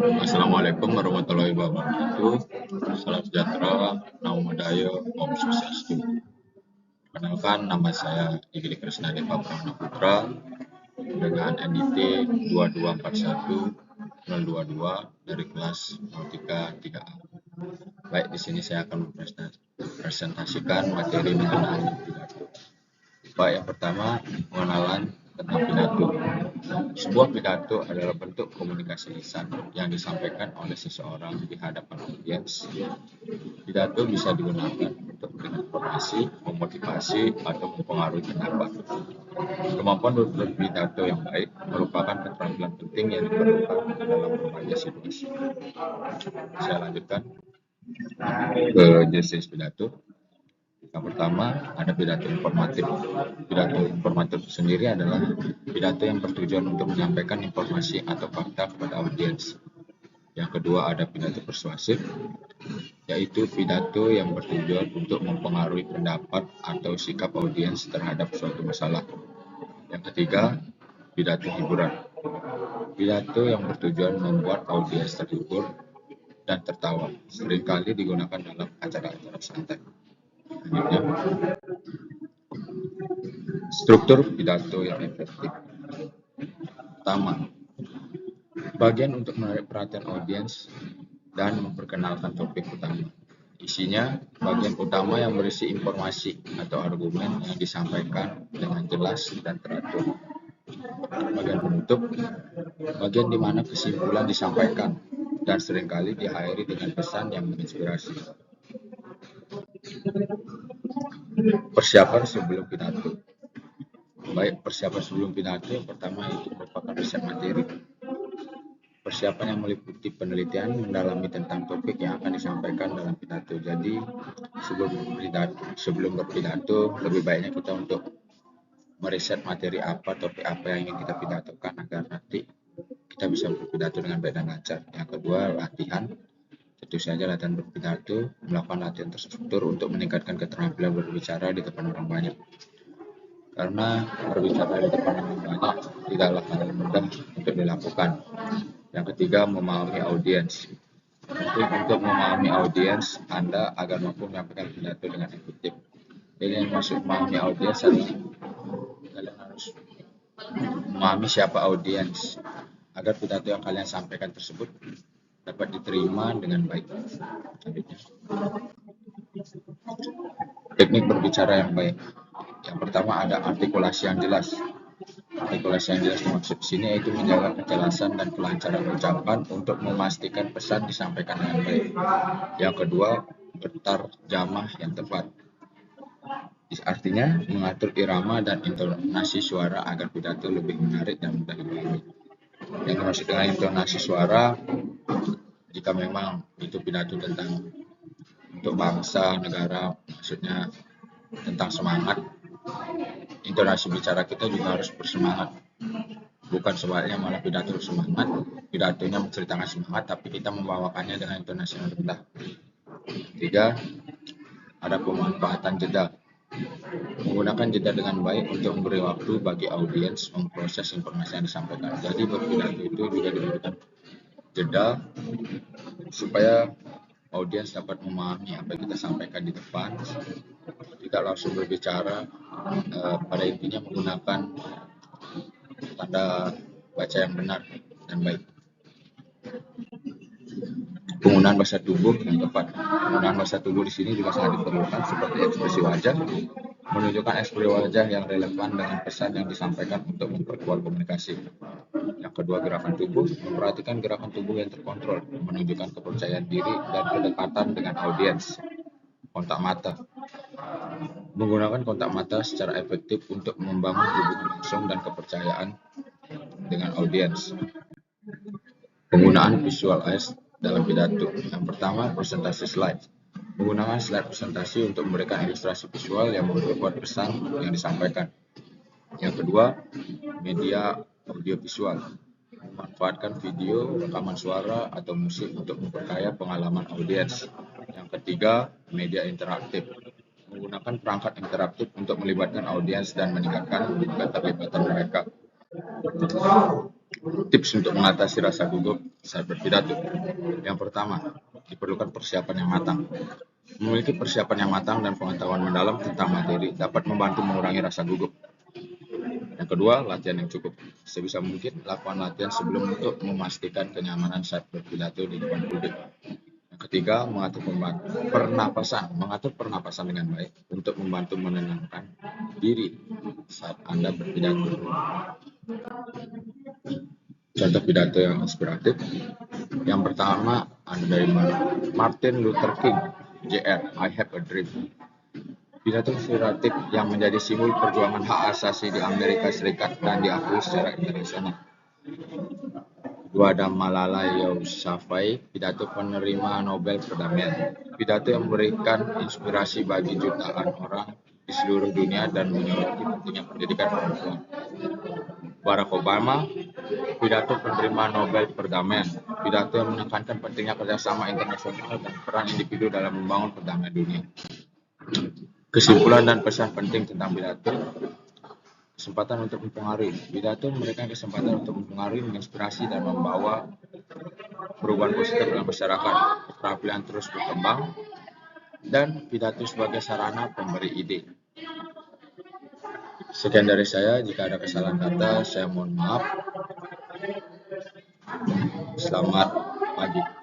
Assalamualaikum warahmatullahi wabarakatuh. Salam sejahtera, namo buddhaya, om swastiastu. Perkenalkan, nama saya Igede Krisna Deva Pramana Putra dengan NIT 2241022 dari kelas 03 3A. Baik, di sini saya akan mempresentasikan materi mengenai pidato. Baik, yang pertama, pengenalan tentang pidato. Sebuah pidato adalah bentuk komunikasi lisan yang disampaikan oleh seseorang di hadapan audiens. Pidato bisa digunakan untuk memberikan informasi, memotivasi, atau mempengaruhi pendapat. Kemampuan berpidato yang baik merupakan keterampilan penting yang diperlukan dalam berbagai situasi. Saya lanjutkan ke jenis pidato. Yang pertama, ada pidato informatif. Pidato informatif sendiri adalah pidato yang bertujuan untuk menyampaikan informasi atau fakta kepada audiens. Yang kedua, ada pidato persuasif, yaitu pidato yang bertujuan untuk mempengaruhi pendapat atau sikap audiens terhadap suatu masalah. Yang ketiga, pidato hiburan. Pidato yang bertujuan membuat audiens terhibur dan tertawa, seringkali digunakan dalam acara-acara santai. Selanjutnya, struktur pidato yang efektif. Pertama, bagian untuk menarik perhatian audiens dan memperkenalkan topik utama. Isinya, bagian utama yang berisi informasi atau argumen yang disampaikan dengan jelas dan teratur. Bagian penutup, bagian di mana kesimpulan disampaikan dan seringkali diakhiri dengan pesan yang menginspirasi. Persiapan sebelum pidato. Baik, persiapan sebelum pidato yang pertama itu merupakan riset materi. Persiapan yang meliputi penelitian mendalami tentang topik yang akan disampaikan dalam pidato. Jadi, sebelum berpidato, lebih baiknya kita untuk meriset materi apa, topik apa yang ingin kita pidatokan agar nanti kita bisa berpidato dengan baik dan lancar. Yang kedua, latihan. Tentu saja latihan berpidato, melakukan latihan terstruktur untuk meningkatkan keterampilan berbicara di depan orang banyak. Karena berbicara di depan orang banyak tidaklah hal yang mudah untuk dilakukan. Yang ketiga, memahami audiens. Penting untuk memahami audiens Anda agar mampu menyampaikan pidato dengan efektif. Jadi yang maksud memahami audiens adalah kalian harus memahami siapa audiens agar pidato yang kalian sampaikan tersebut dapat diterima dengan baik. Selanjutnya, teknik berbicara yang baik. Yang pertama ada artikulasi yang jelas. Artikulasi yang jelas dimaksud di sini yaitu menjaga kejelasan dan kelancaran ucapan untuk memastikan pesan disampaikan dengan baik. Yang kedua, bertarjamah yang tepat. Artinya mengatur irama dan intonasi suara agar pidato lebih menarik dan mudah dipahami. Yang dimaksud dengan intonasi suara, jika memang itu pidato tentang untuk bangsa, negara, maksudnya tentang semangat, intonasi bicara kita juga harus bersemangat. Bukan sebaliknya malah pidato semangat, pidatonya menceritakan semangat, tapi kita membawakannya dengan intonasi yang rendah. Tiga, ada pemanfaatan jeda. Menggunakan jeda dengan baik untuk memberi waktu bagi audiens memproses informasi yang disampaikan. Jadi berpidato itu juga diberikan jeda supaya audiens dapat memahami apa yang kita sampaikan di depan, tidak langsung berbicara, pada intinya menggunakan tanda baca yang benar dan baik. Penggunaan bahasa tubuh yang tepat. Penggunaan bahasa tubuh di sini juga sangat diperlukan, seperti ekspresi wajah, menunjukkan ekspresi wajah yang relevan dengan pesan yang disampaikan untuk memperkuat komunikasi. Yang kedua, gerakan tubuh. Memperhatikan gerakan tubuh yang terkontrol, menunjukkan kepercayaan diri dan kedekatan dengan audiens. Kontak mata. Menggunakan kontak mata secara efektif untuk membangun hubungan langsung dan kepercayaan dengan audiens. Penggunaan visual aids dalam pidato. Yang pertama, presentasi slide. Menggunakan slide presentasi untuk memberikan ilustrasi visual yang memperkuat pesan yang disampaikan. Yang kedua, media audiovisual. Memanfaatkan video, rekaman suara, atau musik untuk memperkaya pengalaman audiens. Yang ketiga, media interaktif. Menggunakan perangkat interaktif untuk melibatkan audiens dan meningkatkan keterlibatan mereka. Tips untuk mengatasi rasa gugup saat berpidato. Yang pertama, diperlukan persiapan yang matang. Memiliki persiapan yang matang dan pengetahuan mendalam tentang materi dapat membantu mengurangi rasa gugup. Yang kedua, latihan yang cukup. Sebisa mungkin, lakukan latihan sebelum untuk memastikan kenyamanan saat berpidato di depan publik. Yang ketiga, pernapasan. Mengatur pernapasan dengan baik untuk membantu menenangkan diri saat Anda berpidato. Contoh pidato yang inspiratif. Yang pertama ada dari Martin Luther King, Jr. I Have a Dream. Pidato inspiratif yang menjadi simbol perjuangan hak asasi di Amerika Serikat dan diakui secara internasional. Kedua ada Malala Yousafzai, pidato penerima Nobel Perdamaian. Pidato yang memberikan inspirasi bagi jutaan orang di seluruh dunia dan menyoroti pentingnya pendidikan perempuan. Barack Obama, pidato penerima Nobel Perdamaian. Pidato yang menekankan pentingnya kerjasama internasional dan peran individu dalam membangun perdamaian dunia. Kesimpulan dan pesan penting tentang pidato. Kesempatan untuk mempengaruhi. Pidato memberikan kesempatan untuk mempengaruhi, menginspirasi, dan membawa perubahan positif dalam masyarakat. Keterampilan terus berkembang, dan pidato sebagai sarana pemberi ide. Sekian dari saya. Jika ada kesalahan kata, saya mohon maaf. Selamat pagi.